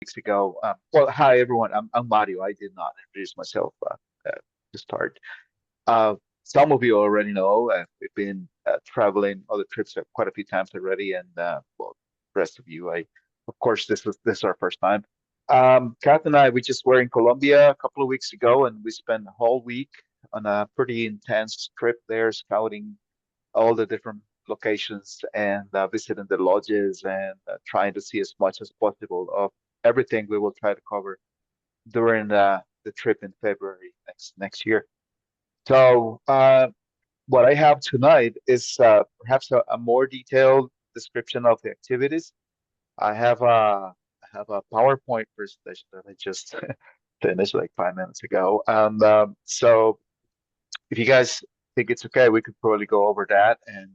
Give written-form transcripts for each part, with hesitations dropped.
weeks ago. Well, hi everyone. I'm Mario. I did not introduce myself to start. Uh, some of you already know we've been traveling other trips quite a few times already, and well, the rest of you, of course, this is our first time. Kath and I, we just were in Colombia a couple of weeks ago, and we spent a whole week on a pretty intense trip there, scouting all the different locations and visiting the lodges and trying to see as much as possible of everything we will try to cover during the trip in February next year. So what I have tonight is perhaps a more detailed description of the activities. I have a PowerPoint presentation that I just finished like 5 minutes ago, and so if you guys think it's okay, we could probably go over that, and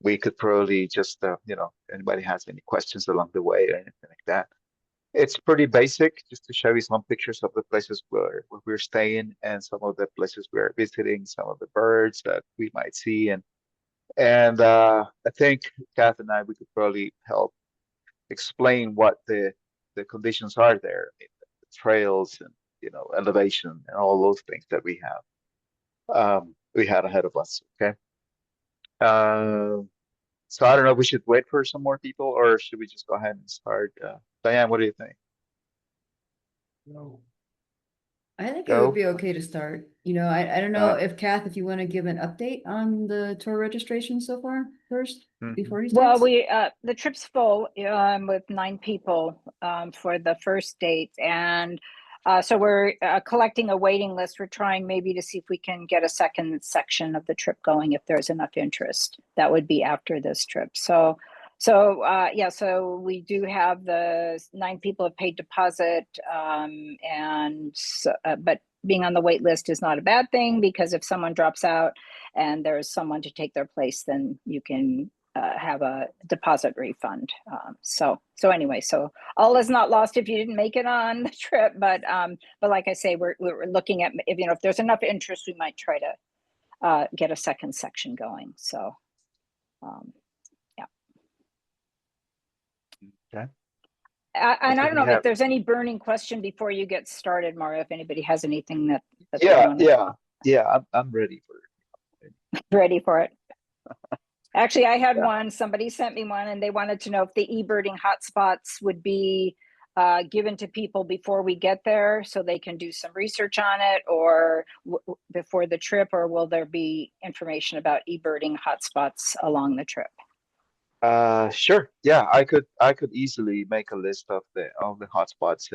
we could probably just anybody has any questions along the way or anything like that. It's pretty basic, just to show you some pictures of the places where we're staying and some of the places we're visiting, some of the birds that we might see, and I think Kath and I we could probably help explain what the conditions are there, I mean, the trails and elevation and all those things that we had ahead of us. Okay. Uh, so I don't know if we should wait for some more people or should we just go ahead and start? Diane, what do you think? No. I think it would Go. be okay to start. I don't know Uh, if Kath, if you want to give an update on the tour registration so far first, mhm. before he Well, starts. the trip's full with 9 people for the first date, and so we're collecting a waiting list. We're trying maybe to see if we can get a second section of the trip going if there's enough interest. That would be after this trip. So we do have the 9 people have paid deposit, but being on the wait list is not a bad thing because if someone drops out and there's someone to take their place, then you can have a deposit refund. So anyway, so all is not lost if you didn't make it on the trip, but like I say, we're looking at if there's enough interest, we might try to get a second section going. So yeah. Okay. And I don't know have. if there's any burning question before you get started, Mario. If anybody has anything that Yeah. I'm ready for it. ready for it. Actually, I had Yeah. one. Somebody sent me one, and they wanted to know if the e-birding hotspots would be given to people before we get there, so they can do some research on it, or before the trip, or will there be information about e-birding hotspots along the trip? Sure. Yeah, I could easily make a list of the hotspots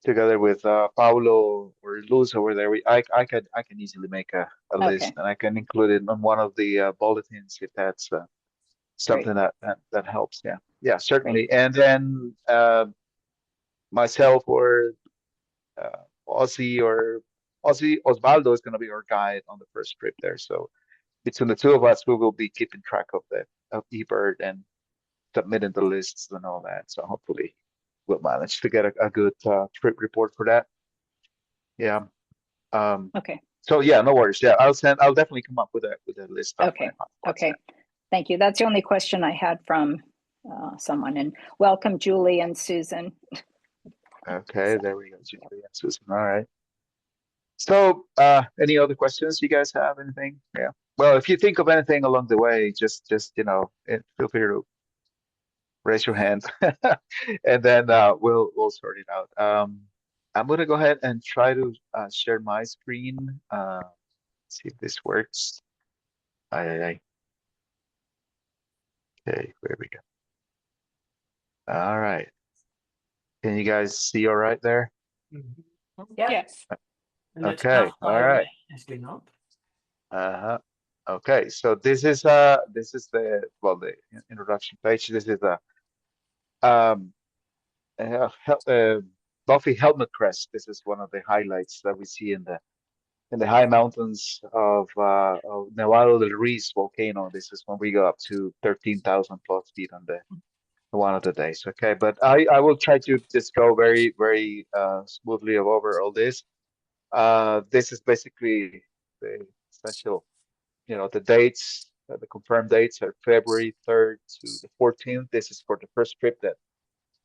together with Paulo or Luz over there. I can easily make a list Okay, and I can include it on one of the bulletins if that's great, something that helps. Yeah, yeah, great. certainly. And then myself or Ozzy or Ozzy Osvaldo is going to be our guide on the first trip there. So between the two of us, we will be keeping track of the of eBird and submitting the lists and all that. So hopefully we'll manage to get a good trip report for that. Yeah. Um, Okay, so yeah, no worries. Yeah, I'll definitely come up with a list of okay, hotspots. okay. Thank you. That's the only question I had from someone. And welcome, Julie and Susan. Okay, So, there we go, Julie and Susan. All right. So, any other questions you guys have? Anything? Yeah. Well, if you think of anything along the way, just feel free to raise your hand, and then we'll sort it out. I'm gonna go ahead and try to share my screen. See if this works. Aye, aye, aye. Okay, there we go. All right. Can you guys see all right there? Yeah. Yes. And it's Okay, not all right. actually not. Uh-huh. Okay, so this is the introduction page. This is um Buffy Helmet Crest. This is one of the highlights that we see in the high mountains of Nevado del Ruiz volcano. This is when we go up to 13,000 plus feet on the one of the days. Okay, but I will try to just go very very smoothly over all this. This is basically the essential, the dates, the confirmed dates are February 3rd to the 14th. This is for the first trip that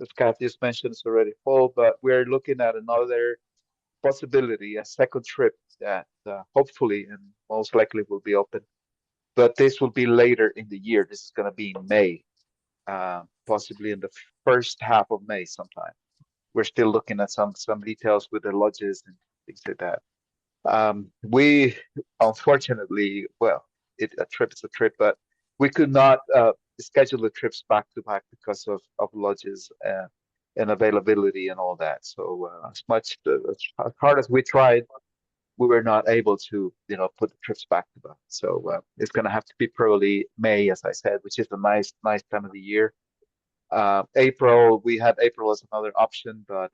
as Kathy just mentioned, it's already full, but we're looking at another possibility, a second trip that hopefully and most likely will be open. But this will be later in the year. This is going to be in May, possibly in the first half of May sometime. We're still looking at some details with the lodges and things like that. We unfortunately, well, a trip is a trip, but we could not schedule the trips back to back because of lodges and availability and all that. So as hard as we tried, we were not able to, put the trips back to back. So it's going to have to be probably May, as I said, which is a nice time of the year. April, we had April as another option, but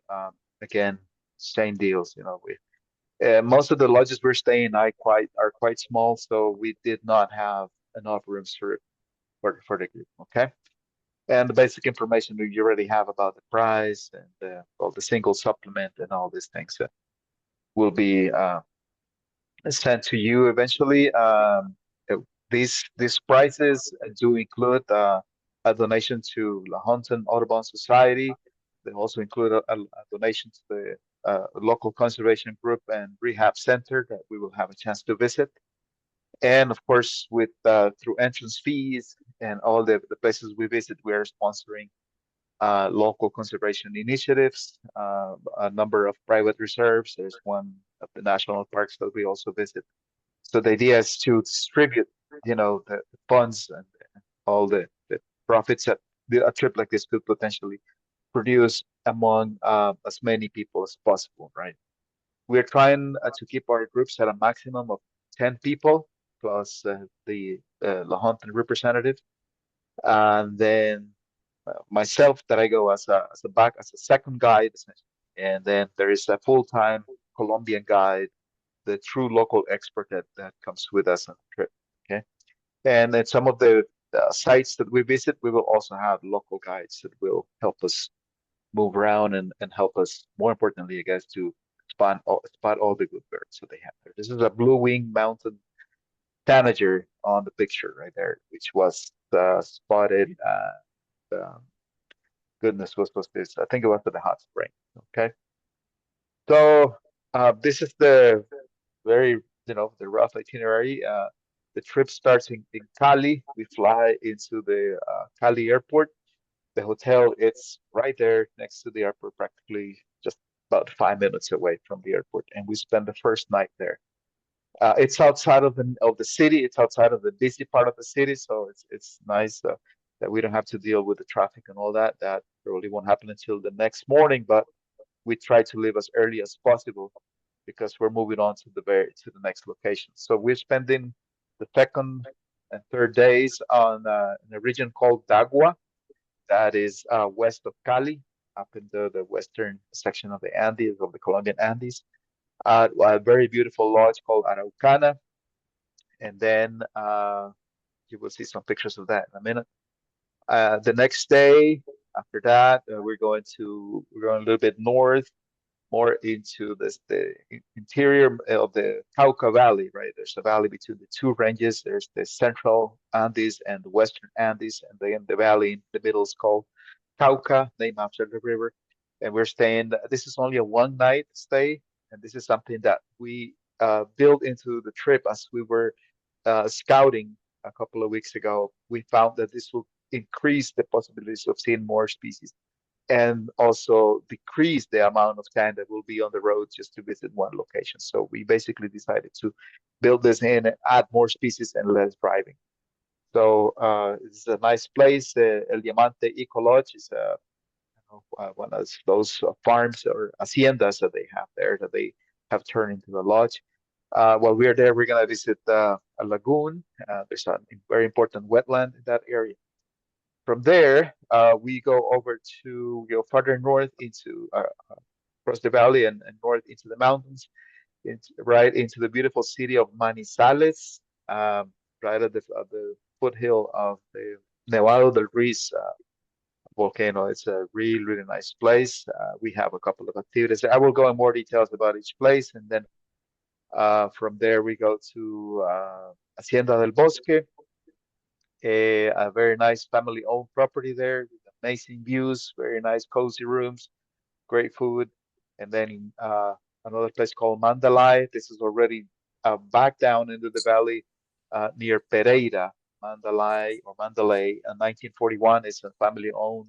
again, same deals. Most of the lodges we're staying are quite small, so we did not have enough rooms for the group. Okay, and the basic information you already have about the price and all the single supplement and all these things will be sent to you eventually. Uh, these prices do include a donation to La Hontan Audubon Society. They also include a donation to the local conservation group and rehab center that we will have a chance to visit. And of course, with through entrance fees and all the places we visit, we are sponsoring local conservation initiatives, a number of private reserves. There's one of the national parks that we also visit. So the idea is to distribute, the funds and all the profits that a trip like this could potentially produce among as many people as possible, right? We're trying to keep our groups at a maximum of 10 people plus the La Hontan representative. And then myself that I go as a second guide, essentially. And then there is a full-time Colombian guide, the true local expert that comes with us on the trip. Okay, and at some of the sites that we visit, we will also have local guides that will help us move around and help us. More importantly, I guess, to spot all the good birds that they have there. This is a blue wing mountain tanager on the picture right there, which was spotted. Um, Goodness, what was this? I think it was at the hot spring. Okay, so this is the very, the rough itinerary. The trip starts in Cali. We fly into the Cali airport. The hotel, it's right there next to the airport, practically just about 5 minutes away from the airport, and we spend the first night there. It's outside of the city. It's outside of the busy part of the city, so it's nice that we don't have to deal with the traffic and all that. That probably won't happen until the next morning, but we try to leave as early as possible because we're moving on to the next location. So we're spending the second and third days on in a region called Dagua, that is west of Cali, up in the western section of the Andes, of the Colombian Andes, a very beautiful lodge called Araucana. And then you will see some pictures of that in a minute. The next day, after that, we're going a little bit north, more into the interior of the Cauca Valley, right? There's a valley between the two ranges. There's the central Andes and the western Andes, and then the valley in the middle is called Cauca, named after the river. And we're staying. This is only a one-night stay, and this is something that we built into the trip as we were scouting a couple of weeks ago. We found that this will increase the possibilities of seeing more species and also decrease the amount of time that will be on the road just to visit one location. So we basically decided to build this in and add more species and less driving. So it's a nice place. El Diamante Eco Lodge is one of those farms or haciendas that they have there that they have turned into a lodge. While we're there, we're gonna visit a lagoon. There's a very important wetland in that area. From there, we go further north into across the valley and north into the mountains, right into the beautiful city of Manizales, right at the foothill of the Nevado del Ruiz volcano. It's a really nice place. We have a couple of activities. I will go in more details about each place, and then from there we go to Hacienda del Bosque, a very nice family-owned property there with amazing views, very nice, cozy rooms, great food. And then another place called Mandalay. This is already back down into the valley near Pereira. Mandalay. 1941 is a family-owned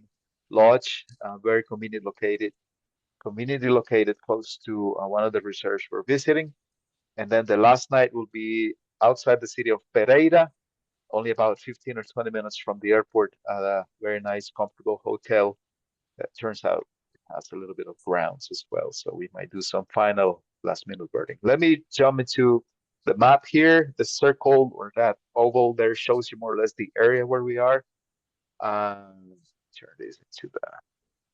lodge, very community located close to one of the reserves we're visiting. And then the last night will be outside the city of Pereira, only about 15 or 20 minutes from the airport. A very nice, comfortable hotel that turns out has a little bit of grounds as well. So we might do some final last minute birding. Let me jump into the map here. The circle or that oval there shows you more or less the area where we are. Turn this into the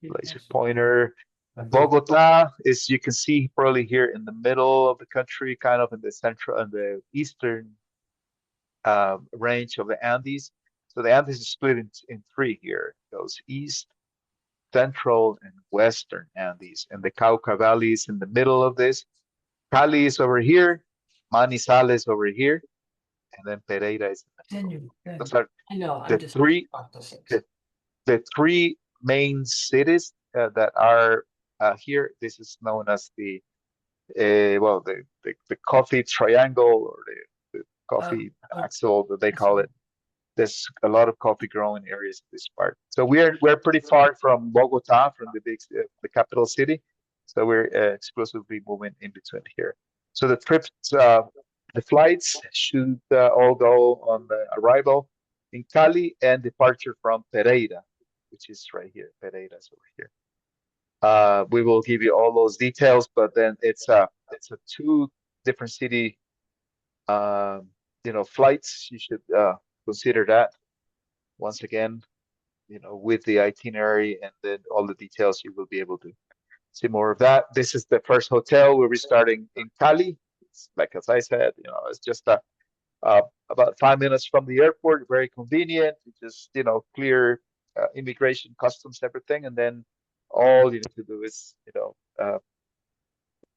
laser pointer. Bogota is, you can see probably here in the middle of the country, kind of in the central and the eastern range of the Andes. So the Andes is split in three here. It goes east, central, and western Andes. And the Cauca Valley is in the middle of this. Cali is over here, Manizales over here, and then Pereira is in the middle. Those are I know, the I'm just. three the three main cities that are here. This is known as the the coffee triangle or the coffee axle that they call it. There's a lot of coffee growing areas in this part. So we're pretty far from Bogota, from the capital city. So we're exclusively moving in between here. So the trips, the flights should all go on the arrival in Cali and departure from Pereira, which is right here. Pereira is over here. We will give you all those details, but then it's a two different city, flights. You should consider that once again, with the itinerary and then all the details. You will be able to see more of that. This is the first hotel. We'll be starting in Cali. It's like as I said, it's just about 5 minutes from the airport. Very convenient. You just clear immigration, customs, everything, and then all you need to do is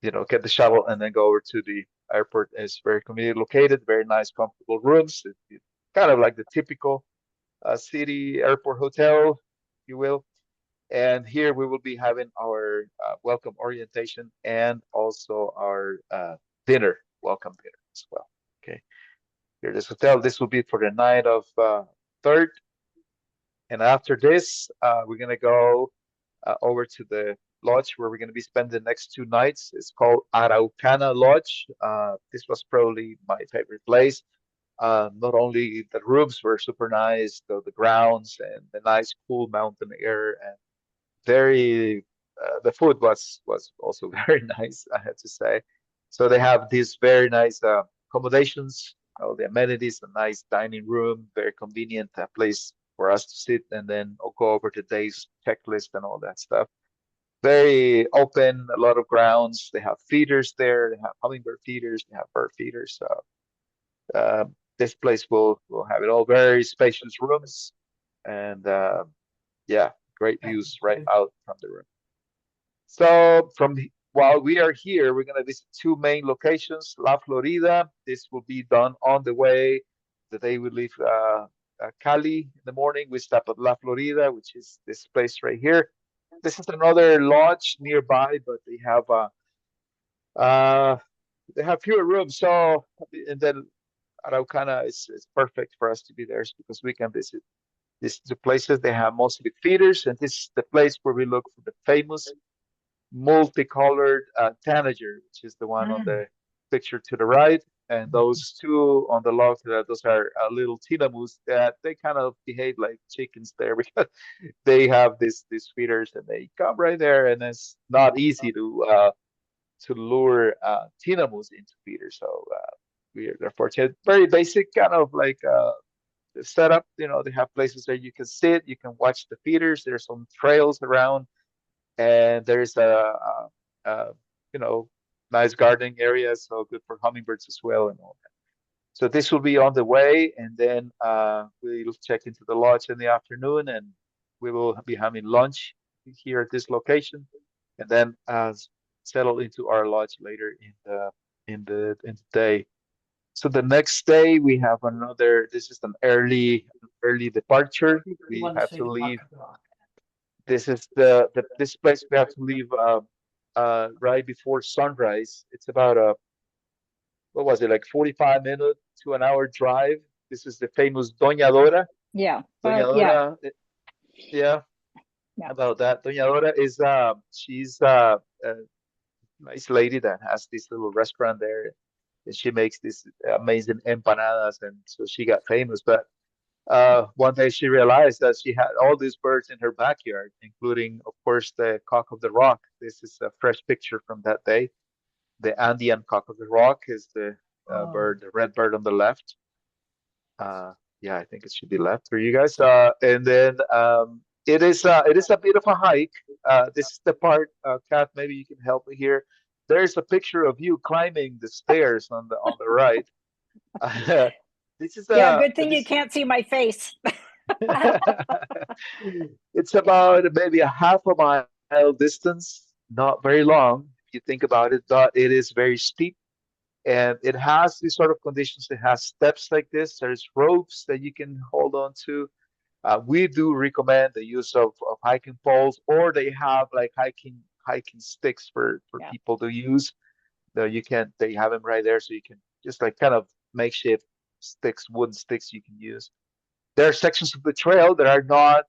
get the shuttle and then go over to the airport. It's very conveniently located, very nice, comfortable rooms. It's kind of like the typical city airport hotel, if you will. And here we will be having our welcome orientation and also our welcome dinner as well. Okay, here this hotel. This will be for the night of 3rd. And after this, we're gonna go over to the lodge where we're going to be spending the next 2 nights. It's called Araucana Lodge. This was probably my favorite place. Not only the rooms were super nice, the grounds and the nice cool mountain air, and the food was also very nice, I have to say. So they have these very nice accommodations, all the amenities, a nice dining room, very convenient place for us to sit, and then I'll go over the day's checklist and all that stuff. Very open, a lot of grounds. They have feeders there. They have hummingbird feeders. They have bird feeders. So this place will have it all. Very spacious rooms, and yeah, great views right out from the room. So while we are here, we're gonna visit 2 main locations. La Florida. This will be done on the way. The day we leave Cali in the morning, we stop at La Florida, which is this place right here. This is another lodge nearby, but they have fewer rooms. So, and then Araucana is perfect for us to be there because we can visit the places. They have mostly feeders, and this is the place where we look for the famous multicolored tanager, which is the one on the picture to the right. And those 2 on the left, those are little tinamous that they kind of behave like chickens there because they have these feeders and they come right there, and it's not easy to lure tinamous into feeders. So they're fortunate. Very basic kind of like setup. They have places where you can sit, you can watch the feeders. There's some trails around, and there's a nice gardening area, so good for hummingbirds as well and all that. So this will be on the way, and then we'll check into the lodge in the afternoon, and we will be having lunch here at this location, and then settle into our lodge later in the day. So the next day we have another. This is an early departure. We have to leave This is this place we have to leave right before sunrise. It's about a what was it, like 45 minute to an hour drive. This is the famous Doña Dora. Yeah. Doña Well, yeah. Dora, yeah, Yeah. about that. Doña Dora is she's a nice lady that has this little restaurant there, and she makes these amazing empanadas, and so she got famous. But one day she realized that she had all these birds in her backyard, including, of course, the cock of the rock. This is a fresh picture from that day. The Andean cock of the rock is the bird, the red bird on the left. Uh, yeah, I think it should be left for you guys. And then it is a bit of a hike. This is the part, Kat, maybe you can help me here. There's a picture of you climbing the stairs on the right. This is Yeah. a Good thing you this can't see my face. it's about maybe a half a mile distance, not very long if you think about it, but it is very steep and it has these sort of conditions. It has steps like this. There's ropes that you can hold on to. We do recommend the use of hiking poles, or they have like hiking sticks for Yeah. people to use. No, you can they have them right there, so you can just like kind of makeshift sticks, wooden sticks you can use. There are sections of the trail that are not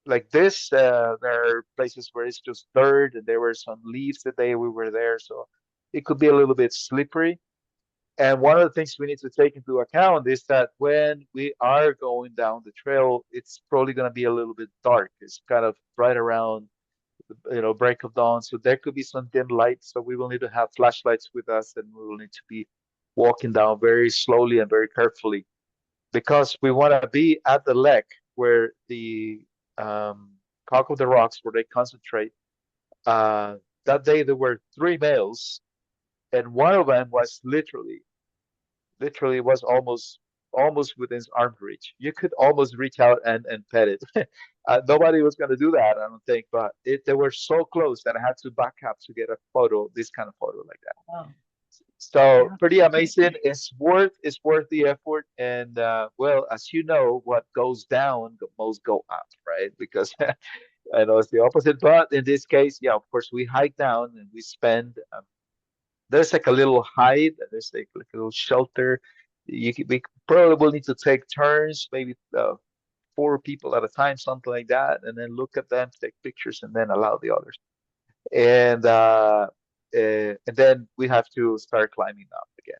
like this. There are places where it's just dirt, and there were some leaves the day we were there, so it could be a little bit slippery. And one of the things we need to take into account is that when we are going down the trail, it's probably going to be a little bit dark. It's kind of right around, break of dawn. So there could be some dim lights. So we will need to have flashlights with us, and we will need to be walking down very slowly and very carefully because we want to be at the lake where the um, cock of the rocks, where they concentrate. Uh, that day there were three males, and one of them was literally was almost within arm's reach. You could almost reach out and pet it. Nobody was going to do that, I don't think, but they were so close that I had to back up to get a photo, this kind of photo like that. Wow. So Yeah. pretty amazing. It's worth the effort. And well, as you know, what goes down most go up, right? Because I know it's the opposite, but in this case, yeah, of course, we hike down and we spend. There's like a little hide. There's like a little shelter. We probably will need to take turns, maybe four people at a time, something like that, and then look at them, take pictures, and then allow the others. And then we have to start climbing up again.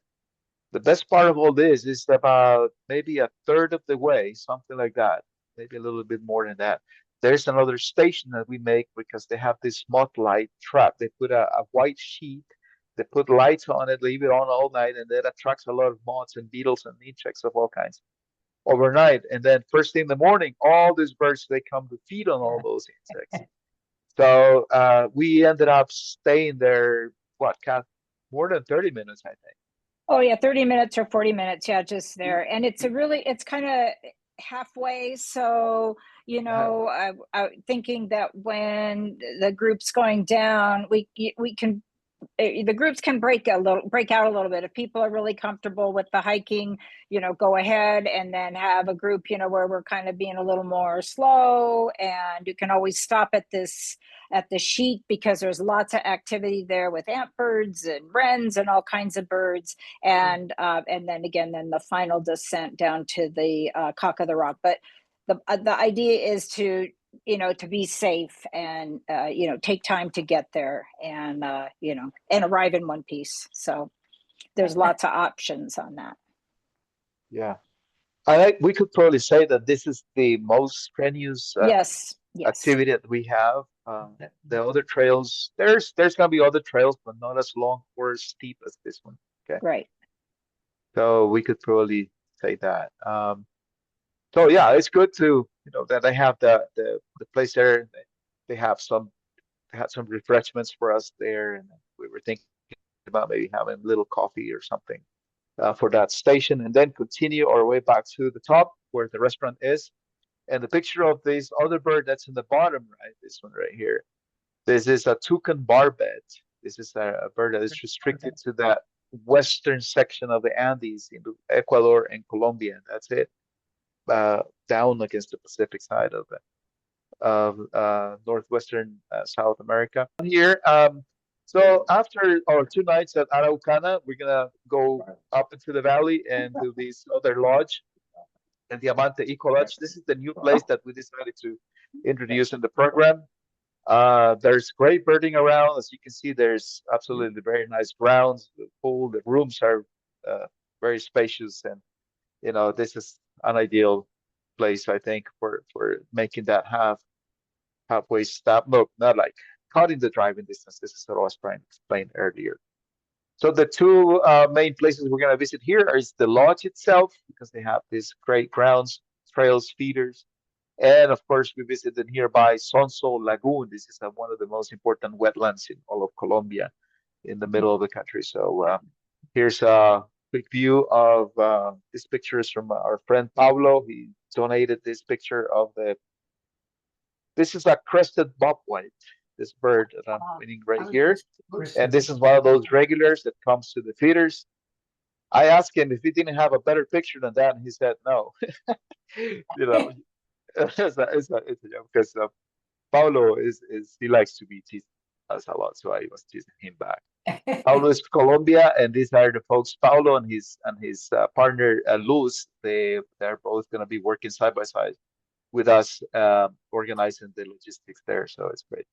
The best part of all this is about maybe a third of the way, something like that, maybe a little bit more than that. There's another station that we make because they have this moth light trap. They put a white sheet, they put lights on it, leave it on all night, and that attracts a lot of moths and beetles and insects of all kinds overnight. And then first thing in the morning, all these birds they come to feed on all those insects. So we ended up staying there, what, Kath, more than 30 minutes, I think. Oh yeah, 30 minutes or 40 minutes. Yeah, just there. And it's kind of halfway. So, thinking that when the group's going down, we can the groups can break out a little bit. If people are really comfortable with the hiking, go ahead and then have a group, where we're kind of being a little more slow, and you can always stop at the sheet because there's lots of activity there with ant birds and wrens and all kinds of birds. And then again, then the final descent down to the cock of the rock. But the idea is to be safe and take time to get there, and and arrive in one piece. So there's lots of options on that. Yeah. We could probably say that this is the most strenuous Yes. activity that we have. The other trails, there's gonna be other trails, but not as long or as steep as this one. Okay. Right. So we could probably say that. So yeah, it's good to that they have the place there. They have they had some refreshments for us there, and we were thinking about maybe having a little coffee or something for that station, and then continue our way back to the top where the restaurant is. And the picture of this other bird that's in the bottom right, this one right here. This is a toucan barbet. This is a bird that is restricted to the western section of the Andes in Ecuador and Colombia. That's it. Down against the Pacific side of of northwestern South America. Here, so after our 2 nights at Araucana, we're gonna go up into the valley and do this other lodge and the Diamante Eco Lodge. This is the new place that we decided to introduce in the program. There's great birding around. As you can see, there's absolutely very nice grounds. The pool, the rooms are very spacious, and this is an ideal place, I think, for making that halfway stop. No, not like cutting the driving distance. This is what I was trying to explain earlier. So the two main places we're going to visit here is the lodge itself, because they have these great grounds, trails, feeders. And of course, we visit the nearby Sonso Lagoon. This is one of the most important wetlands in all of Colombia, in the middle of the country. So here's a quick view of these pictures from our friend Pablo. He donated this picture of this is a crested bobwhite, this bird that I'm pointing right here. And this is one of those regulars that comes to the feeders. I asked him if he didn't have a better picture than that, and he said no. It's a joke, because Paulo is he likes to be teased us a lot, so I was teasing him back. Paulo is Colombia, and these are the folks. Paulo and his partner Luz. They're both going to be working side by side with us, organizing the logistics there. So it's great.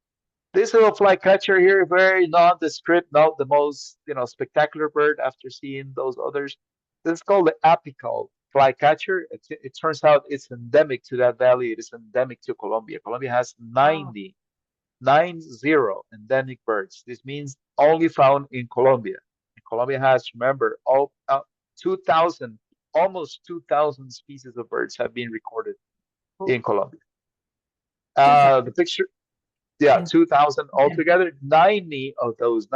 This little flycatcher here, very nondescript, not the most spectacular bird after seeing those others. This is called the apical flycatcher. It turns out it's endemic to that valley. It is endemic to Colombia. Colombia has 90 endemic birds. This means only found in Colombia. And Colombia has, remember, 2,000, almost 2,000 species of birds have been recorded in Colombia. The picture. Yeah, 2,000 altogether. 90 of those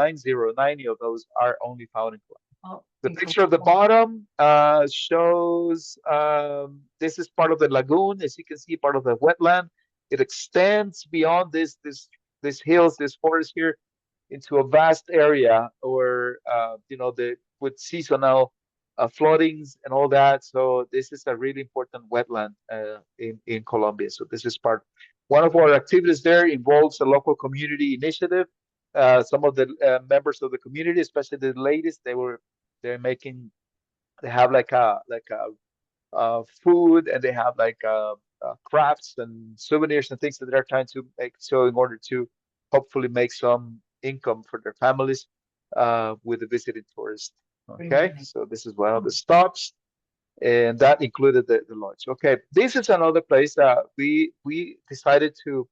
are only found in Colombia. The picture at the bottom shows this is part of the lagoon. As you can see, part of the wetland. It extends beyond this hills, this forest here, into a vast area, or with seasonal floodings and all that. So this is a really important wetland in Colombia. So this is one of our activities there involves a local community initiative. Some of the members of the community, especially the ladies, they have like a food, and they have like crafts and souvenirs and things that they're trying to make. So in order to hopefully make some income for their families with the visiting tourists. Okay, so this is one of the stops, and that included the lodge. Okay, this is another place that we decided to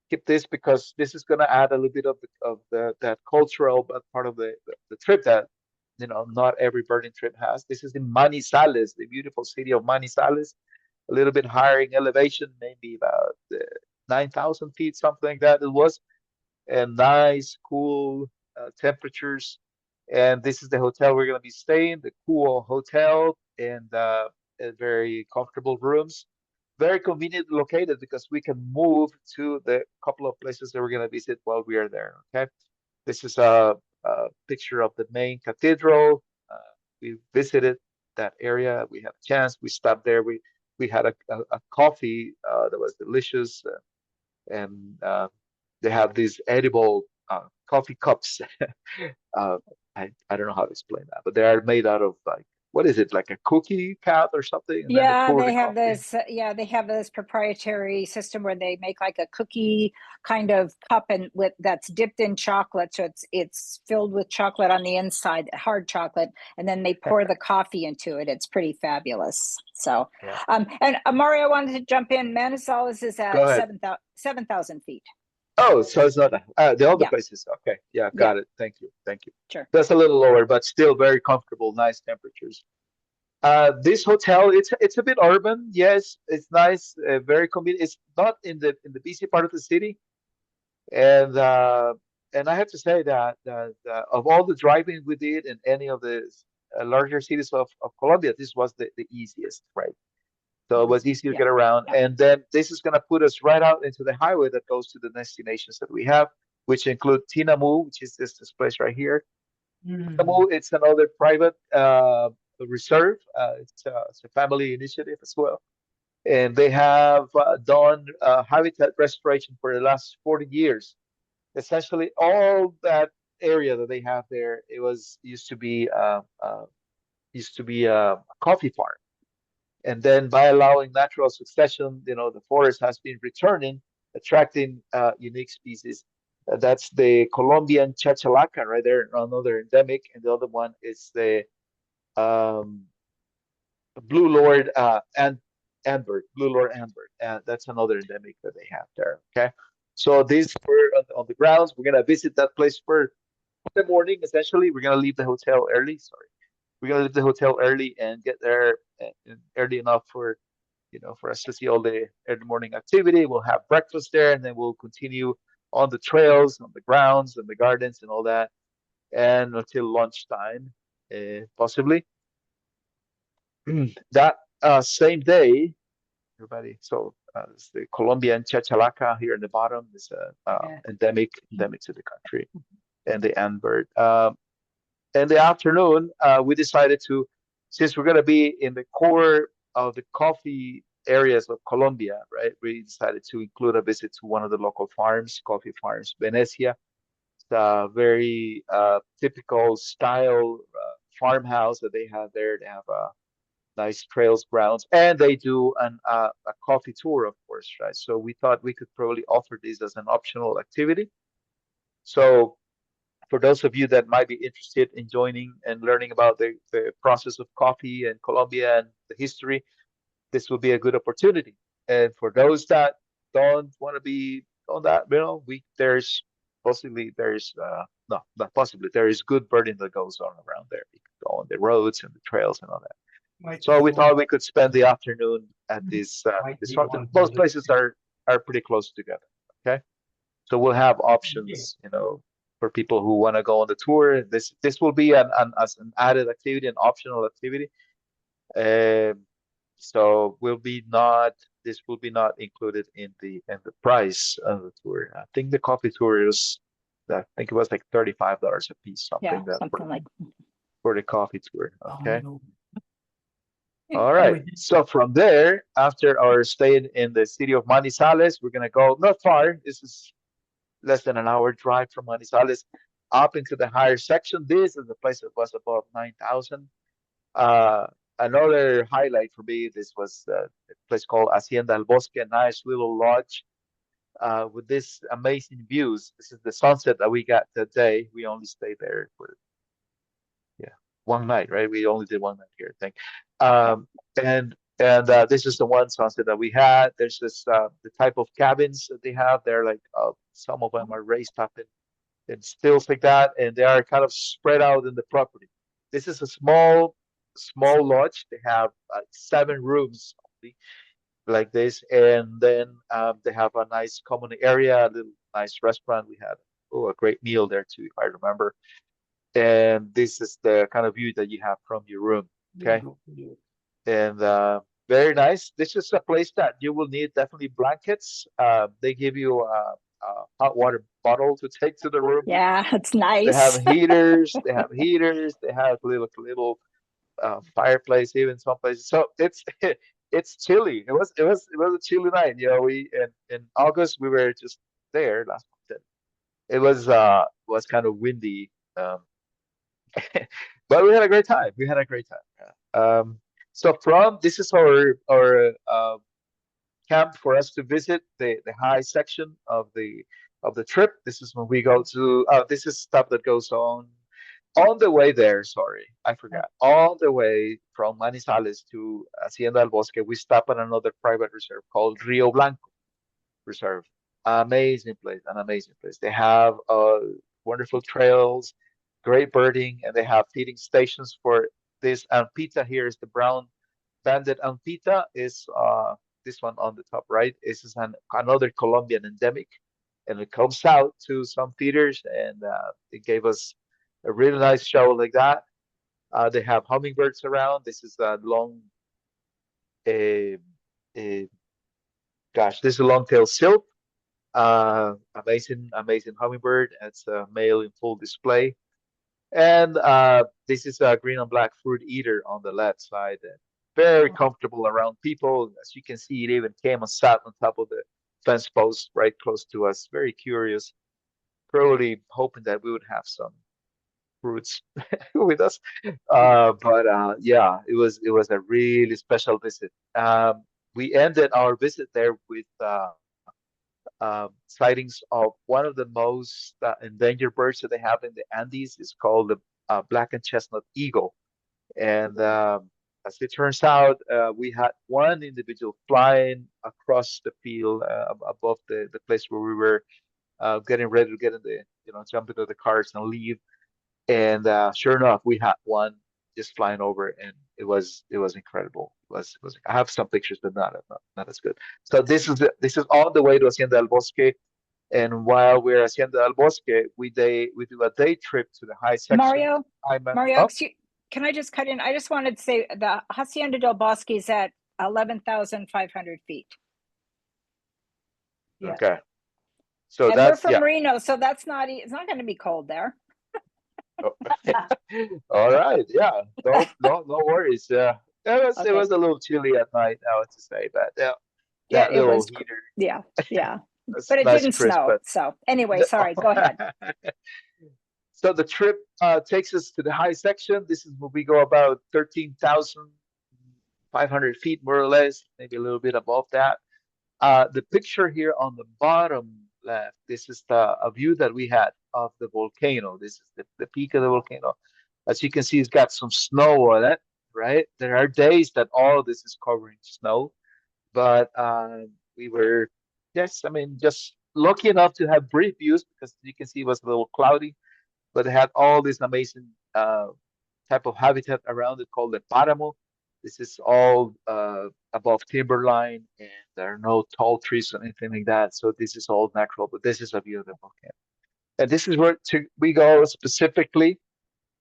keep this, because this is going to add a little bit of that cultural but part of the trip that not every birding trip has. This is in Manizales, the beautiful city of Manizales, a little bit higher in elevation, maybe about 9,000 feet, something like that. It was, and nice, cool temperatures. And this is the hotel we're going to be staying, the Cool Hotel, and very comfortable rooms. Very conveniently located, because we can move to the couple of places that we're going to visit while we are there. Okay, this is a picture of the main cathedral. We visited that area. We had a chance. We stopped there. We had a coffee that was delicious, and they have these edible coffee cups. I don't know how to explain that, but they are made out of, like, what is it, like a cookie cat or something? And then Yeah, pour they the have coffee. this. Yeah, they have this proprietary system where they make like a cookie kind of cup, and that's dipped in chocolate. So it's filled with chocolate on the inside, hard chocolate, and then they pour the coffee into it. It's pretty fabulous. So, Yeah. And Mario, I wanted to jump in. Manizales is Go at ahead. 7,000 feet. Oh, so it's not the other Yeah. places. Okay, yeah, got it. Thank you. Sure. That's a little lower, but still very comfortable, nice temperatures. This hotel, it's a bit urban. Yes, it's nice, very convenient. It's not in the busy part of the city, and I have to say that of all the driving we did in any of the larger cities of Colombia, this was the easiest, right? So it was easy to get around. And then this is going to put us right out into the highway that goes to the destinations that we have, which include Tinamu, which is this place right here. Tinamu, it's another private reserve. It's a family initiative as well. and they have done habitat restoration for the last 40 years. Essentially, all that area that they have there, it was used to be a coffee farm. And then by allowing natural succession, the forest has been returning, attracting unique species. That's the Colombian chachalaca right there, another endemic, and the other one is the um, blue lord and Antwerp, blue lord Antwerp. That's another endemic that they have there. Okay, so these were on the grounds. We're gonna visit that place for the morning. Essentially, we're gonna leave the hotel early. Sorry, we're gonna leave the hotel early and get there early enough for us to see all the early morning activity. We'll have breakfast there, and then we'll continue on the trails, on the grounds, and the gardens, and all that, and until lunchtime, possibly. That same day, everybody. So it's the Colombian chachalaca here in the bottom is Yeah. endemic to the country, and the Antbird. In the afternoon, we decided to, since we're going to be in the core of the coffee areas of Colombia, right? We decided to include a visit to one of the local farms, coffee farms, Venecia. It's a very typical style farmhouse that they have there. They have nice trails, grounds, and they do a coffee tour, of course, right? So we thought we could probably offer this as an optional activity. So for those of you that might be interested in joining and learning about the process of coffee in Colombia and the history, this will be a good opportunity. And for those that don't want to be on that, there's possibly there's no, not possibly there is good birding that goes on around there. You can go on the roads and the trails and all that. Might So be we one- thought we could spend the afternoon at this Might this be farm. one Most visit. places are pretty close together. Okay. So we'll have options, for people who want to go on the tour. This will be as an added activity, an optional activity. Um, so this will be not included in the price of the tour. I think the coffee tour I think it was like $35 a piece, Yeah, something that something like. for the coffee tour. Oh, Okay. no. All right. So from there, after our stay in the city of Manizales, we're gonna go not far. This is less than an hour drive from Manizales up into the higher section. This is the place that was above 9,000. Uh, Another highlight for me, this was a place called Hacienda El Bosque, a nice little lodge with this amazing views. This is the sunset that we got that day. We only stayed there for one night, right? We only did one night here, I think. And this is the one sunset that we had. There's the type of cabins that they have. They're like some of them are raised up in stills like that, and they are kind of spread out in the property. This is a small lodge. They have 7 rooms only like this, and then they have a nice common area, a little nice restaurant. We had a great meal there too, if I remember. And this is the kind of view that you have from your room. Okay, and very nice. This is a place that you will need definitely blankets. They give you a hot water bottle to take to the room. Yeah, it's They nice. have heaters. They have heaters. They have little fireplace even some places. So it's chilly. It was a chilly night. We in August we were just there last month. It was kind of windy. But we had a great time. We had a great time. So from this is our camp for us to visit the high section of the trip. This is when we go to. This is stuff that goes on the way there. Sorry, I forgot. On the way from Manizales to Hacienda del Bosque, we stop at another private reserve called Rio Blanco Reserve. Amazing place, an amazing place. They have wonderful trails, great birding, and they have feeding stations for this ampita. Here is the brown banded ampita. Is this one on the top right? This is another Colombian endemic, and it comes out to some feeders, and it gave us a really nice show like that. They have hummingbirds around. This is a long, uh, uh, this is a long-tailed silk. Amazing hummingbird. It's a male in full display. And this is a green and black fruit eater on the left side. very comfortable around people. As you can see, it even came and sat on top of the fence post right close to us. Very curious, probably hoping that we would have some fruits with us. But yeah, it was a really special visit. We ended our visit there with sightings of one of the most endangered birds that they have in the Andes. It's called the black and chestnut eagle. And as it turns out, we had one individual flying across the field above the place where we were getting ready to get in the, jump into the cars and leave. And sure enough, we had one just flying over, and it was incredible. It was. I have some pictures, but not as good. So this is on the way to Hacienda del Bosque, and while we're at Hacienda del Bosque, we do a day trip to the high section. Mario, Oh, can I just cut in? I just wanted to say the Hacienda del Bosque is at 11,500 feet. Yeah. okay. So And we're that's from Reno, so it's not going to be cold there. All right. Yeah. No worries. It was a little chilly at night, I would say, but Yeah, that it little was, heater, yeah. that's But it nice didn't crisp. snow. But So anyway, sorry, go ahead. so the trip takes us to the high section. This is where we go about 13,500 feet, more or less, maybe a little bit above that. The picture here on the bottom left, this is a view that we had of the volcano. This is the peak of the volcano. As you can see, it's got some snow on it, right? There are days that all of this is covered in snow, but we were, yes, I mean, just lucky enough to have brief views because you can see it was a little cloudy, but it had all this amazing type of habitat around it called the paramo. This is all above timberline, and there are no tall trees or anything like that. So this is all natural, but this is a view of the volcano. And this is where we go specifically.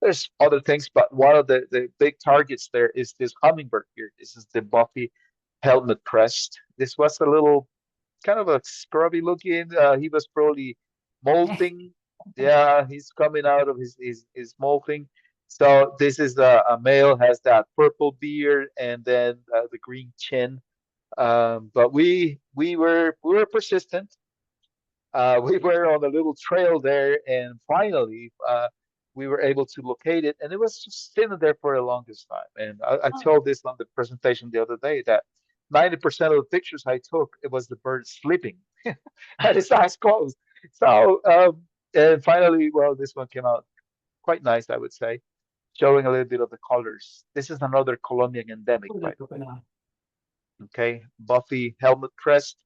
There's other things, but one of the big targets there is this hummingbird here. This is the Buffy helmet crest. This was a little kind of a scrubby looking. He was probably molting. Yeah, he's coming out of his molting. So this is a male, has that purple beard and then the green chin. But we were persistent. We were on a little trail there, and finally, we were able to locate it, and it was just sitting there for the longest time. And I told this on the presentation the other day that 90% of the pictures I took, it was the bird sleeping, had his eyes closed. So, and finally, well, this one came out quite nice, I would say, showing a little bit of the colors. This is another Colombian endemic, right? Okay, Buffy helmet crest.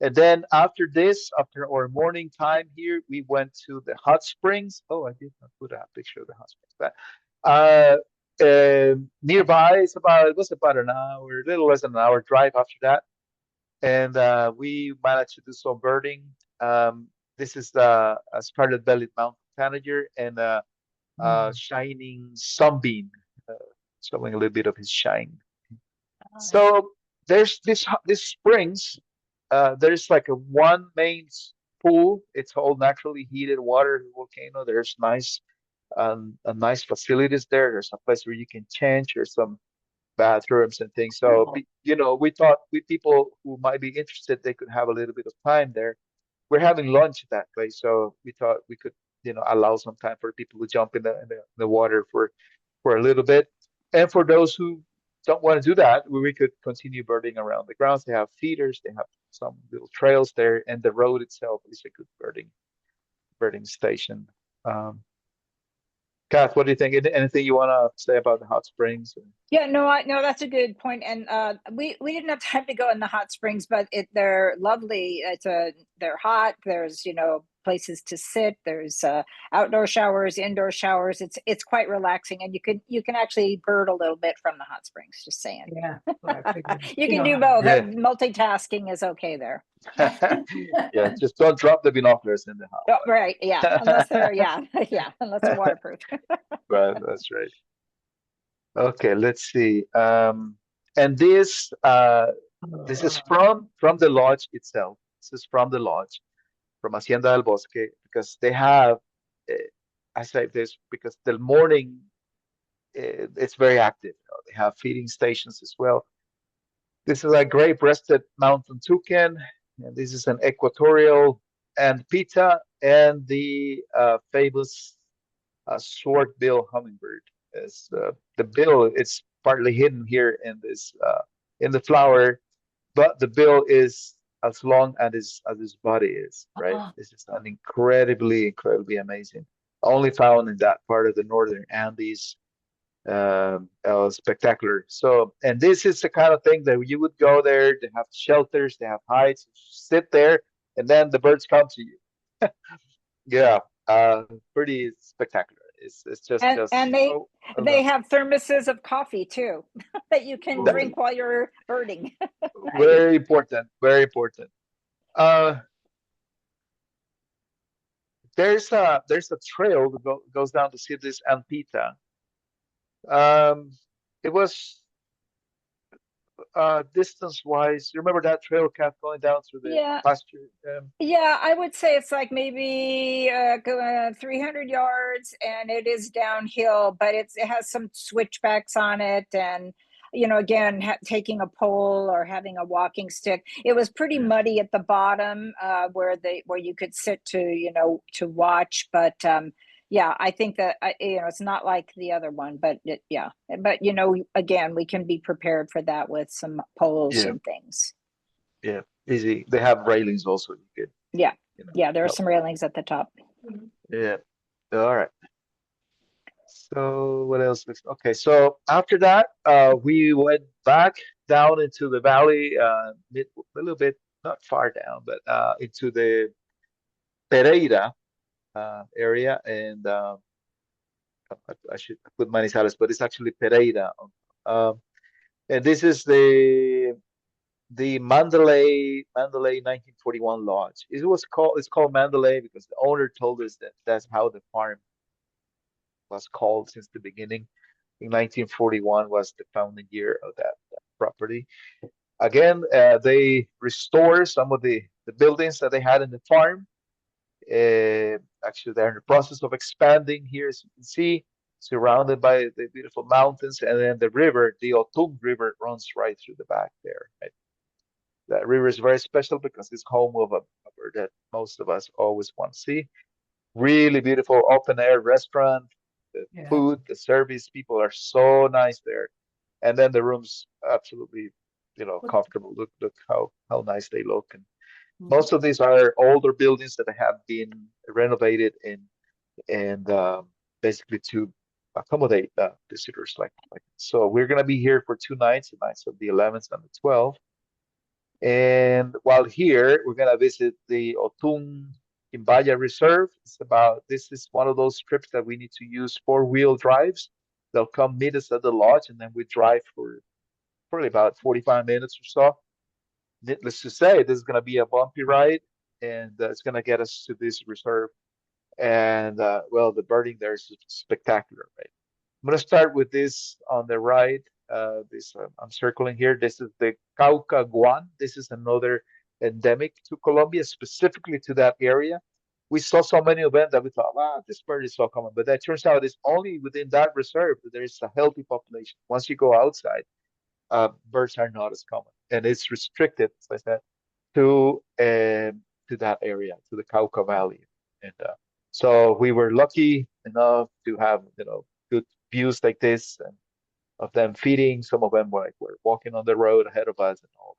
And then after this, after our morning time here, we went to the hot springs. Oh, I did not put a picture of the hot springs, but nearby, it was about an hour, a little less than an hour drive after that. And we managed to do some birding. This is a scarlet-bellied mountain tanager and a shining sunbeam, uh, showing a little bit of his shine. So there's this springs. There's like one main pool. It's all naturally heated water volcano. There's nice facilities there. There's a place where you can change. There's some bathrooms and things. So we thought with people who might be interested, they could have a little bit of time there. We're having lunch at that place, so we thought we could allow some time for people to jump in the water for a little bit. And for those who don't want to do that, we could continue birding around the grounds. They have feeders, they have some little trails there, and the road itself is a good birding station. Kath, what do you think? Anything you want to say about the hot springs? Yeah, no, that's a good point. And we didn't have time to go in the hot springs, but they're lovely. They're hot. There's places to sit. There's outdoor showers, indoor showers. It's quite relaxing, and you can actually bird a little bit from the hot springs. Just saying. Yeah. You can do both. Yeah. Multitasking is okay there. Yeah, just don't drop the binoculars in the house. Oh, right. Yeah. Unless they're unless they're waterproof. Right, that's right. Okay, let's see. And this is from the lodge itself. This is from the lodge, from Hacienda del Bosque, because they have, I say this because the morning it's very active. They have feeding stations as well. This is a gray-breasted mountain toucan, and this is an equatorial and pita, and the famous sword-bill hummingbird. Is the bill? It's partly hidden here in this in the flower, but the bill is as long as his body is. Right. Ah. This is an incredibly amazing. Only found in that part of the northern Andes. Spectacular. So, and this is the kind of thing that you would go there. They have shelters, they have hides, sit there, and then the birds come to you. Yeah, pretty spectacular. It's just And so they have thermoses of coffee too that you can That- drink while you're birding. very important, very important. Uh, there's a trail that goes down to see this Ampita. Um, it was distance wise. You remember that trail, Kath, going down through the Yeah. pasture? Yeah, I would say it's like maybe 300 yards, and it is downhill, but it has some switchbacks on it, and again, taking a pole or having a walking stick. It was pretty Yeah. muddy at the bottom, where you could sit to watch, but yeah, I think that it's not like the other one, but yeah, but again, we can be prepared for that with some poles Yeah. and things. Yeah, easy. They have railings also. You could, Yeah. you know, Yeah, there are help. some railings at the top. Yeah. All right. So what else? Okay. So after that, we went back down into the valley, a little bit, not far down, but into the Pereira area, and I should put Manizales, but it's actually Pereira. Um, and this is the Mandalay 1941 Lodge. It's called Mandalay because the owner told us that that's how the farm was called since the beginning. In 1941 was the founding year of that property. Again, they restore some of the buildings that they had in the farm. Actually, they're in the process of expanding here, as you can see, surrounded by the beautiful mountains, and then the river, the Otung River, runs right through the back there. Right? That river is very special because it's home of a bird that most of us always want to see. Really beautiful open air restaurant. The Yeah. food, the service, people are so nice there. And then the rooms absolutely, comfortable. Look how nice they look. And most of these are older buildings that have been renovated and basically to accommodate visitors like. So we're gonna be here for 2 nights, the nights of the 11th and the 12th. And while here, we're gonna visit the Otung Imbaya Reserve. This is one of those trips that we need to use four-wheel drives. They'll come meet us at the lodge, and then we drive for probably about 45 minutes or so. Needless to say, this is gonna be a bumpy ride, and it's gonna get us to this reserve. And well, the birding there is spectacular, right? I'm gonna start with this on the right. This I'm circling here. This is the Cauca guan. This is another endemic to Colombia, specifically to that area. We saw so many of them that we thought, wow, this bird is so common. But that turns out it's only within that reserve that there is a healthy population. Once you go outside, birds are not as common, and it's restricted, as I said, to that area, to the Cauca Valley. And so we were lucky enough to have good views like this and of them feeding. Some of them were walking on the road ahead of us and all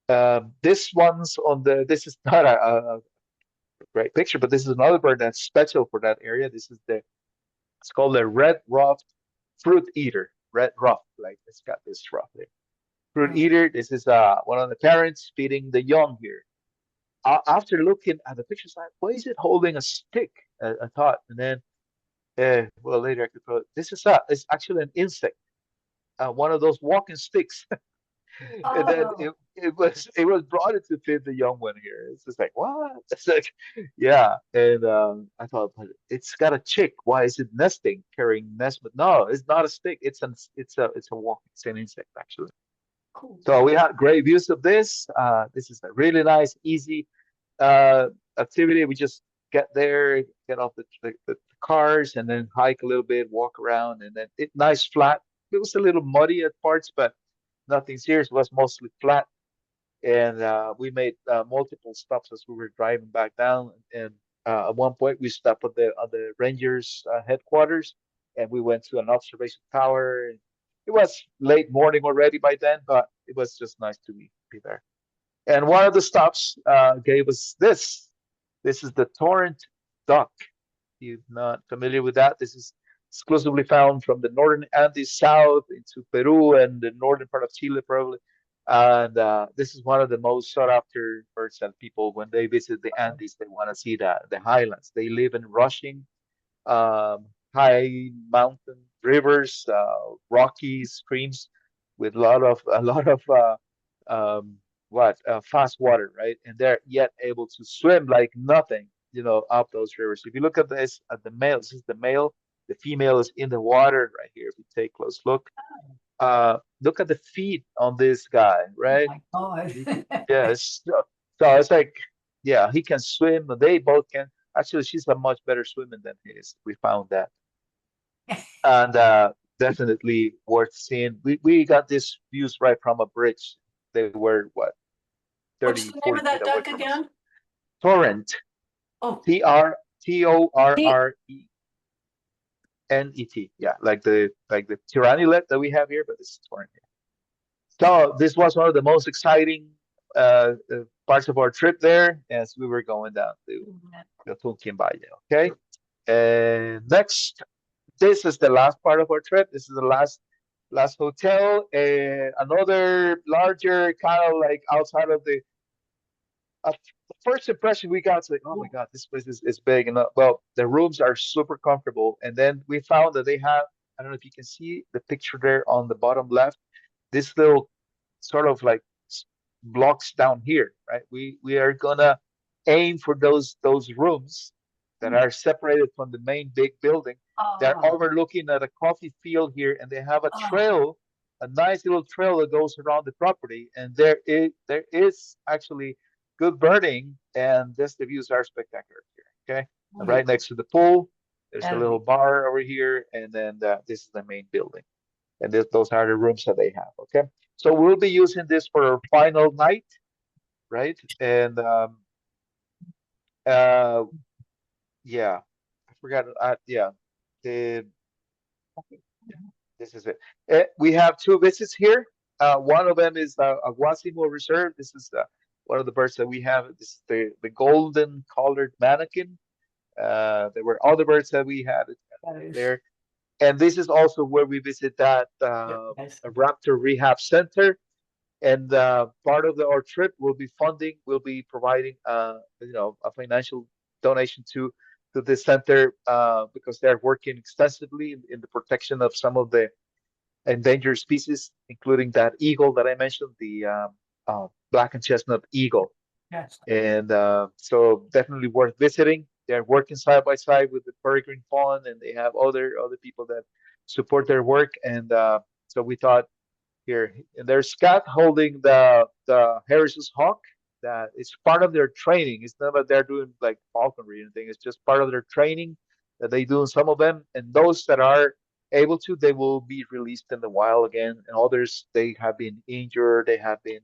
that. This one's on the. This is not a great picture, but this is another bird that's special for that area. It's called a red ruffed fruit eater. Red ruff, like it's got this ruff there. Fruit eater. This is one of the parents feeding the young here. After looking at the pictures, like, why is it holding a stick? I thought, and then well, later I could throw it. It's actually an insect, one of those walking sticks. And then Oh. it was brought in to feed the young one here. It's just like, what? It's like, yeah. And I thought, but it's got a chick. Why is it nesting, carrying nest? But no, it's not a stick. It's a walking. It's an insect actually. Cool. So we had great views of this. This is a really nice, easy uh, activity. We just get there, get off the cars and then hike a little bit, walk around, and then nice flat. It was a little muddy at parts, but nothing serious. It was mostly flat. And we made multiple stops as we were driving back down. And at one point, we stopped at the Rangers headquarters, and we went to an observation tower. It was late morning already by then, but it was just nice to be there. And one of the stops gave us this. This is the Torrent duck. You're not familiar with that? This is exclusively found from the northern Andes south into Peru and the northern part of Chile, probably. And this is one of the most sought after birds that people, when they visit the Andes, they want to see that the highlands. They live in rushing, high mountain rivers, rocky streams with a lot of fast water, right? And they're yet able to swim like nothing, up those rivers. If you look at this, at the male, this is the male. The female is in the water right here. If you take a close look, look at the feet on this guy, right? Oh my God. Yes. So it's like, yeah, he can swim. They both can. Actually, she's a much better swimmer than he is. We found that, and definitely worth seeing. We got these views right from a bridge. They were what, What's 30, the name 40 of that feet away duck from us. again? Torrent. Oh, Torrent. Yeah, like the tyrannulet that we have here, but this is torrent. So this was one of the most exciting parts of our trip there as we were going down to the Tunquín Valle. Okay, and next, this is the last part of our trip. This is the last hotel, another larger kind of like outside of the first impression we got is like, oh my God, this place is big. And well, the rooms are super comfortable. And then we found that they have, I don't know if you can see the picture there on the bottom left, this little sort of like blocks down here, right? We are gonna aim for those rooms that are separated from the main big building. They're overlooking at a coffee field here, and they have a trail, a nice little trail that goes around the property. And there is actually good birding, and just the views are spectacular here. Okay, and right next to the pool, there's a little bar over here, and then this is the main building, and those are the rooms that they have. Okay, so we'll be using this for our final night, right? And yeah, I forgot. Yeah, the this is it. We have two visits here. One of them is a Guasimo Reserve. This is one of the birds that we have. This is the golden collared manakin. There were other birds that we had there. And this is also where we visit that raptor rehab center. And part of our trip will be providing a financial donation to this center because they're working extensively in the protection of some of the endangered species, including that eagle that I mentioned, the black and chestnut eagle. yes. And so definitely worth visiting. They're working side by side with the peregrine fawn, and they have other people that support their work. And so we thought, here, and there's Scott holding the Harris's hawk. That is part of their training. It's not that they're doing like falconry or anything. It's just part of their training that they do. Some of them, and those that are able to, they will be released in the wild again. And others, they have been injured. They have been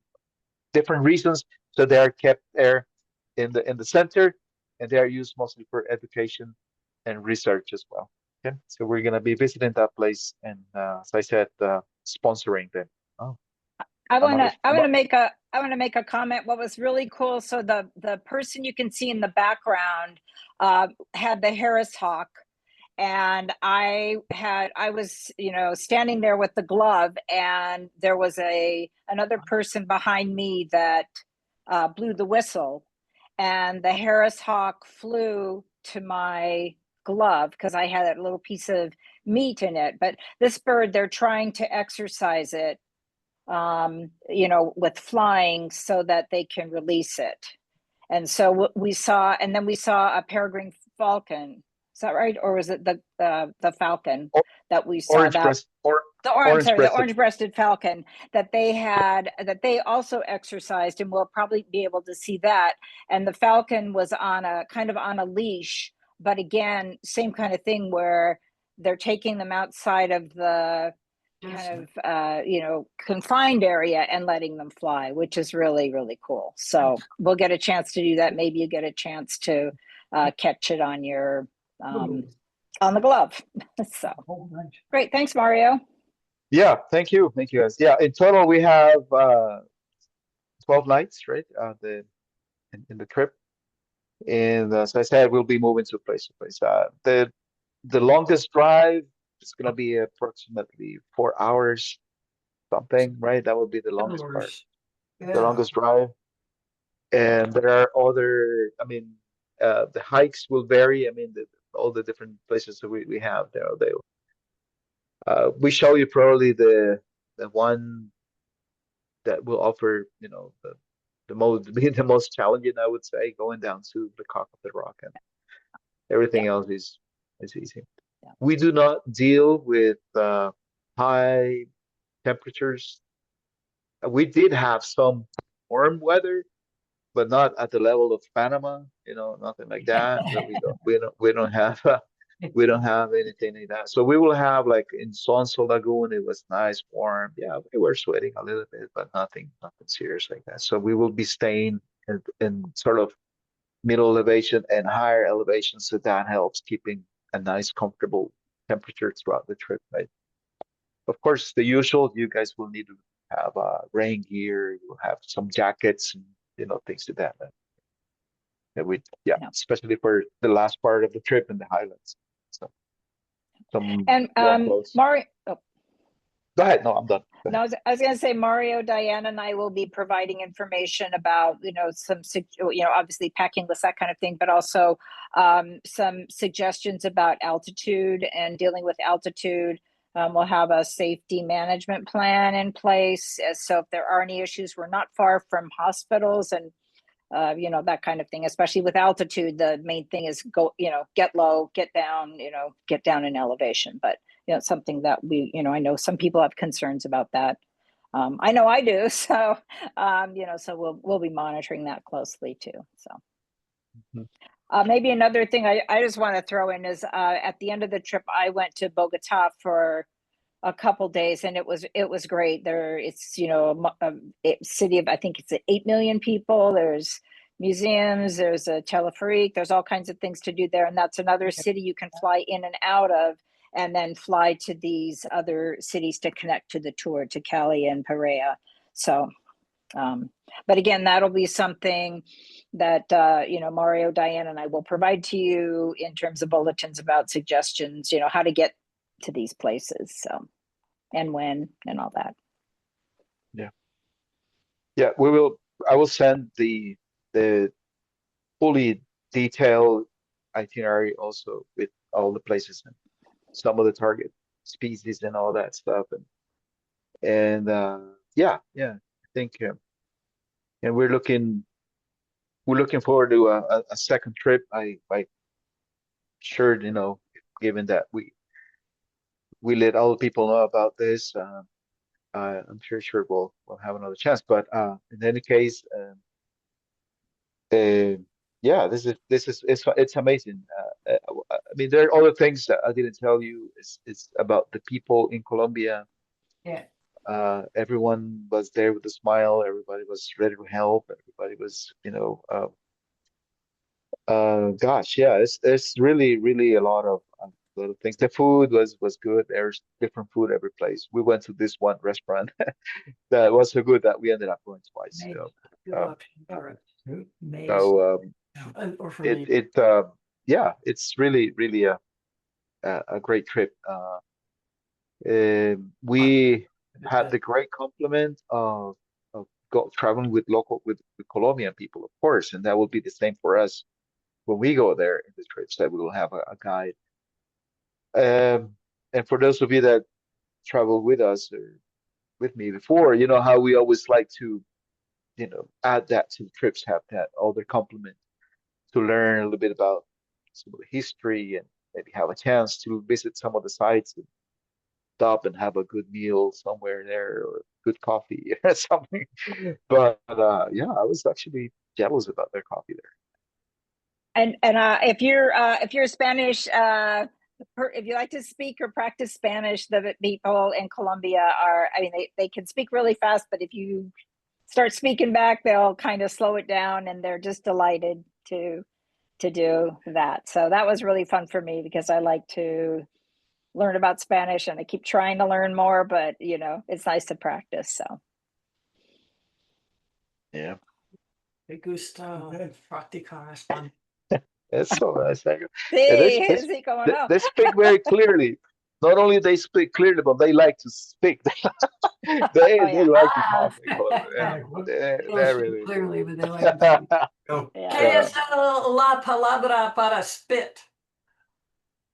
different reasons, so they are kept there in the center, and they are used mostly for education and research as well. Okay, so we're gonna be visiting that place, and as I said, sponsoring them. Oh, I want to make a comment. What was really cool, so the person you can see in the background had the Harris hawk, and I was standing there with the glove, and there was another person behind me that blew the whistle, and the Harris hawk flew to my glove because I had a little piece of meat in it. But this bird, they're trying to exercise it with flying so that they can release it. And so we saw a peregrine falcon. Is that right? Or was it the falcon that we saw? The orange-breasted falcon that they also exercised, and we'll probably be able to see that. And the falcon was on a leash But again, same kind of thing where they're taking them outside of the kind of confined area and letting them fly, which is really, really cool. So we'll get a chance to do that. Maybe you get a chance to catch it on your on the glove. So great. Thanks, Mario. Yeah, thank you guys. Yeah, in total we have 12 nights, right? In the trip. And as I said, we'll be moving to place to place. The longest drive is gonna be approximately 4 hours, something, right? That would be the longest part, the longest drive. And there are other, I mean, the hikes will vary. I mean, all the different places that we have there. We show you probably the one that will offer, the most be the most challenging, I would say, going down to the cock of the rock, and everything else is easy. Yeah. We do not deal with high temperatures. We did have some warm weather, but not at the level of Panama, nothing like that. But we don't have we don't have anything like that. So we will have, like, in Sonso Lagoon, it was nice, warm. Yeah, we were sweating a little bit, but nothing serious like that. So we will be staying in sort of middle elevation and higher elevation, so that helps keeping a nice, comfortable temperature throughout the trip, right? Of course, the usual, you guys will need to have rain gear, you'll have some jackets and things to that. Yeah. Especially for the last part of the trip in the highlands. So some And warm clothes. Mario, Go ahead. No, I'm done. Go no, ahead. I was going to say, Mario, Diane, and I will be providing information about, obviously packing list, that kind of thing, but also some suggestions about altitude and dealing with altitude. We'll have a safety management plan in place. So if there are any issues, we're not far from hospitals and, that kind of thing, especially with altitude. The main thing is get low, get down in elevation. But something that I know some people have concerns about that. I know I do. So, so we'll be monitoring that closely too. So maybe another thing I just want to throw in is at the end of the trip, I went to Bogota for a couple days, and it was great. It's a city of, I think it's 8 million people. There's museums, there's a teleferic, there's all kinds of things to do there, and that's another city you can fly in and out of, and then fly to these other cities to connect to the tour, to Cali and Pereira. So but again, that'll be something that Mario, Diane, and I will provide to you in terms of bulletins about suggestions, how to get to these places, so, and when, and all that. Yeah, I will send the fully detailed itinerary also, with all the places and some of the target species and all that stuff. And I think, and we're looking forward to a second trip. I sure, given that we let all the people know about this, I'm sure we'll have another chance. But in any case, yeah, this is it's amazing. I mean, there are other things that I didn't tell you. It's about the people in Colombia. Yeah. Everyone was there with a smile. Everybody was ready to help. Everybody was, gosh, yeah, it's really a lot of little things. The food was good. There's different food every place. We went to this one restaurant that was so good that we ended up going twice. Good option for us. Maize. So Or for me. yeah, it's really a great trip. We had the great compliment of traveling with Colombian people, of course, and that will be the same for us when we go there in the trips, that we will have a guide. And for those of you that travel with us or with me before, you know how we always like to, add that to the trips, have that other complement to learn a little bit about some of the history, and maybe have a chance to visit some of the sites and stop and have a good meal somewhere there, or good coffee or something. But yeah, I was actually jealous about their coffee there. And if you're Spanish, if you like to speak or practice Spanish, the people in Colombia are, I mean, they can speak really fast, but if you start speaking back, they'll kind of slow it down, and they're just delighted to do that. So that was really fun for me because I like to learn about Spanish, and I keep trying to learn more, but it's nice to practice. So Yeah. Me gusta practicar español. Eso, exactly. sí, And sí, como no. they speak very clearly. Not only they speak clearly, but they like to speak. They Oh, yeah. like to talk. Yeah, They don't they speak really. clearly, but they like to speak. Yeah. ¿Qué es la palabra para spit?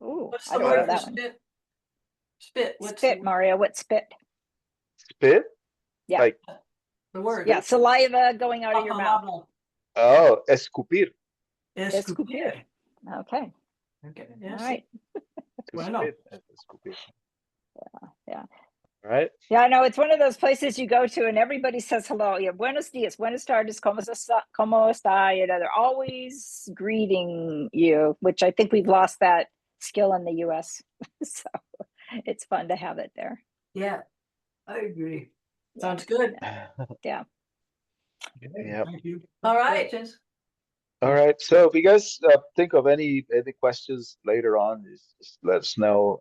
Ooh, What's I the don't know word for that one. spit? Spit. What's Spit, Mario. What's spit? Spit? Yeah. Like, the word? Yeah, saliva going out of your mouth. Palabra. oh, escupir. Escupir. Okay. Okay. All Yes. right. To Bueno. spit, escupir. Yeah. Right? Yeah, I know it's one of those places you go to and everybody says hello. Yeah, buenos dias, buenas tardes, cómo está? They're always greeting you, which I think we've lost that skill in the US. So it's fun to have it there. Yeah, I agree. Yeah. Sounds good. Yeah. Yeah. Thank you. All right. All right. So if you guys think of any questions later on, just let us know.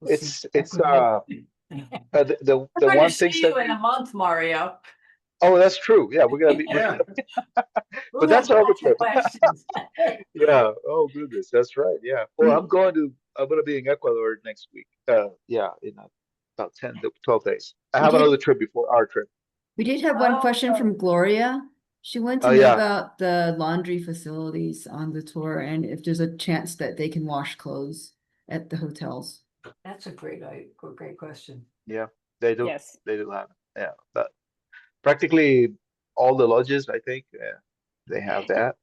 It's the We're going one to thing see that you in a month, Mario. oh, that's true. Yeah, we're gonna be. Yeah. But that's our lots of trip. questions. Yeah. Oh goodness, that's right. Yeah. Well, I'm gonna be in Ecuador next week. Yeah, in about 10 to 12 days. I have another trip before our trip. We did have one question Oh. from Gloria. She wanted to Oh, know yeah. about the laundry facilities on the tour and if there's a chance that they can wash clothes at the hotels. That's a great question. Yeah, they do. Yes. They do have. Yeah, but practically all the lodges, I think, they have that.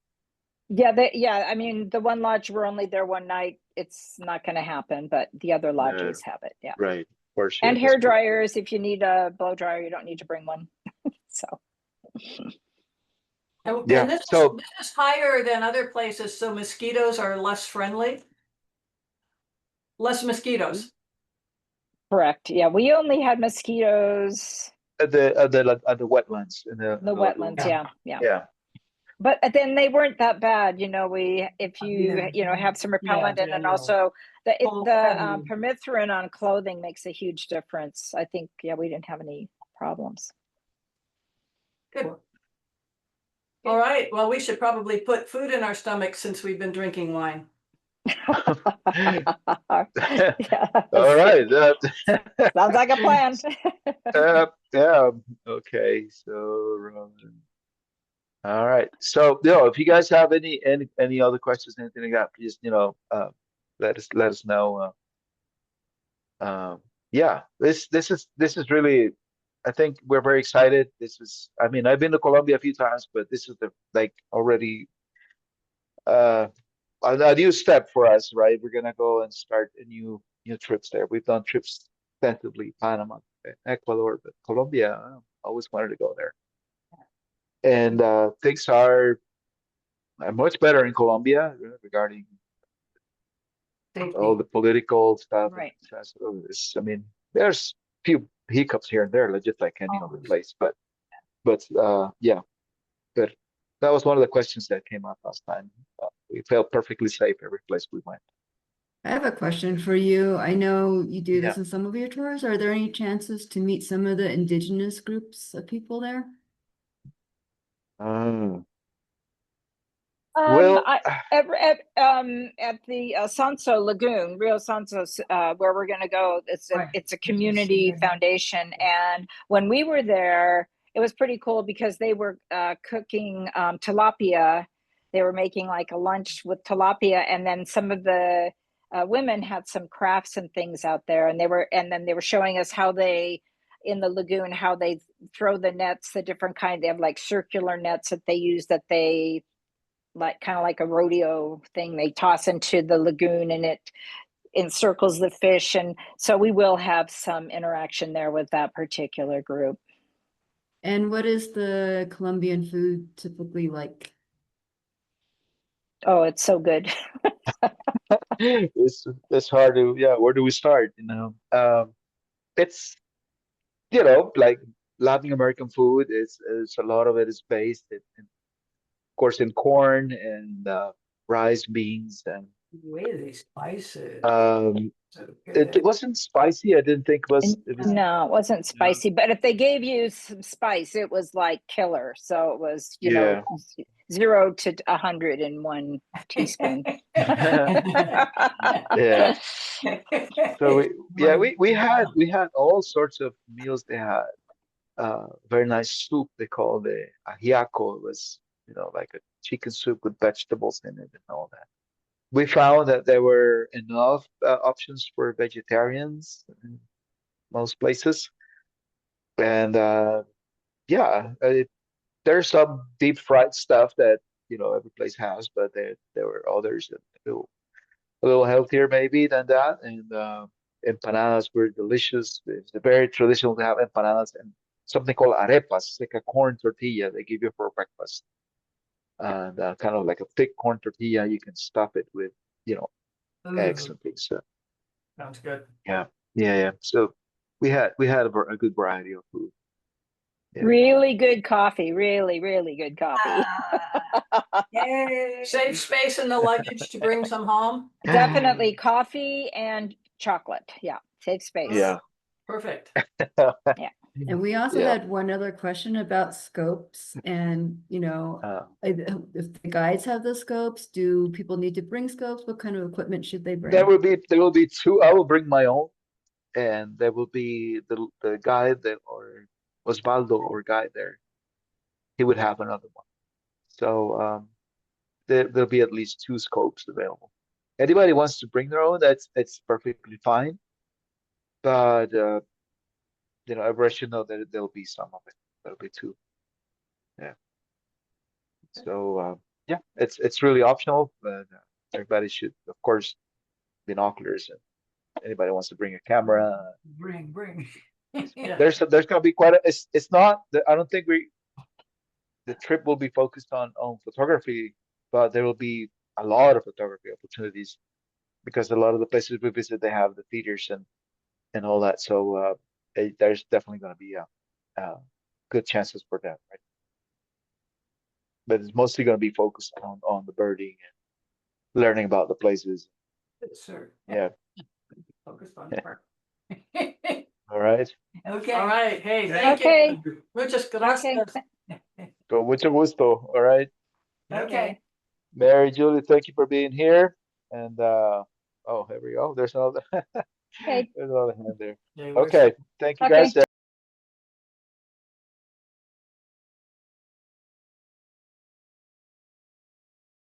Yeah, I mean, the one lodge, we're only there one night. It's not going to happen, but the other lodges have it. Yeah. Right. Of course. And yeah, hair that's true. dryers, if you need a blow dryer, you don't need to bring one. So And Yeah, this so- is higher than other places, so mosquitoes are less friendly. Less mosquitoes. correct. Yeah, we only had mosquitoes At the wetlands in in the lagoon. wetlands. Yeah. Yeah. But then they weren't that bad. If you Yeah. have some repellent, and then also the permethrin on clothing makes a huge difference. I think we didn't have any problems. Good. All right. Well, we should probably put food in our stomachs since we've been drinking wine. Yeah, All right. sounds like a plan. Yeah. Okay. So, Roman. All right. So, if you guys have any other questions, anything like that, please, let us know. Yeah, this is really, I think we're very excited. I mean, I've been to Colombia a few times, but this is already a new step for us, right? We're gonna go and start a new trips there. We've done trips extensively, Panama, Ecuador, but Colombia, I always wanted to go there. And things are much better in Colombia regarding all the political stuff. Right. I mean, there's few hiccups here and there, just like any other place. But yeah, good. That was one of the questions that came up last time. We felt perfectly safe every place we went. I have a question for you. I know you do this Yeah. in some of your tours. Are there any chances to meet some of the indigenous groups of people there? Well, at the Sanso Lagoon, Rio Santos, where we're going to go, it's a community foundation. And when we were there, it was pretty cool because they were cooking tilapia. They were making like a lunch with tilapia, and then some of the women had some crafts and things out there, and then they were showing us how they in the lagoon how they throw the nets, the different kind. They have like circular nets that they use that they like kind of like a rodeo thing they toss into the lagoon, and it encircles the fish. And so we will have some interaction there with that particular group. And what is the Colombian food typically like? Oh, it's so good. It's hard to, yeah, where do we start, you know? It's, you know, like Latin American food is a lot of it is based of course, in corn and rice, beans, and The way they spice it. So it good. wasn't spicy. I didn't think it was. No, it wasn't Yeah. spicy, but if they gave you some spice, it was like killer. So it was, you know, Yeah. 0 to 100 in 1 teaspoon. Yeah. So we had all sorts of meals. They had very nice soup they call the ajiaco. It was, you know, like a chicken soup with vegetables in it and all that. We found that there were enough options for vegetarians in most places, and yeah, there's some deep fried stuff that, you know, every place has, but there were others that a little healthier maybe than that, and empanadas were delicious. It's very traditional to have empanadas and something called arepas. It's like a corn tortilla they give you for breakfast, and kind of like a thick corn tortilla. You can stuff it with, you know, eggs Ooh, and things. So sounds good. yeah, yeah. So we had a good variety of food. Yeah. Really good coffee. Really, really good coffee. Yay. Save space in the luggage to bring some home. Definitely coffee and chocolate. Yeah, save space. Yeah. Perfect. And we also Yeah. had one other question about scopes and, you know, if the guides have the scopes, do people need to bring scopes? What kind of equipment should they bring? There will be two. I will bring my own, and there will be the guide that, or Osvaldo or guide there. He would have another one. So there'll be at least two scopes available. Anybody wants to bring their own, that's perfectly fine. But you know, everyone should know that there'll be some of it. There'll be two. Yeah. So yeah, it's really optional, but everybody should, of course, binoculars, and anybody wants to bring a camera. Bring. Yeah. There's gonna be quite a, it's not I don't think the trip will be focused on photography, but there will be a lot of photography opportunities because a lot of the places we visit they have the theaters and all that. So there's definitely going to be good chances for that, right? But it's mostly going to be focused on the birding and learning about the places. Sure. Yeah. Focused on the part. All right. Okay. All right. Hey, thank Okay. you. Muchas Okay. gracias. So mucho gusto. All right. Okay. Mary, Julie, thank you for being here. And oh, here we go. There's another Okay. there's another hand there. Yeah, we're- Okay. Thank you guys. Okay.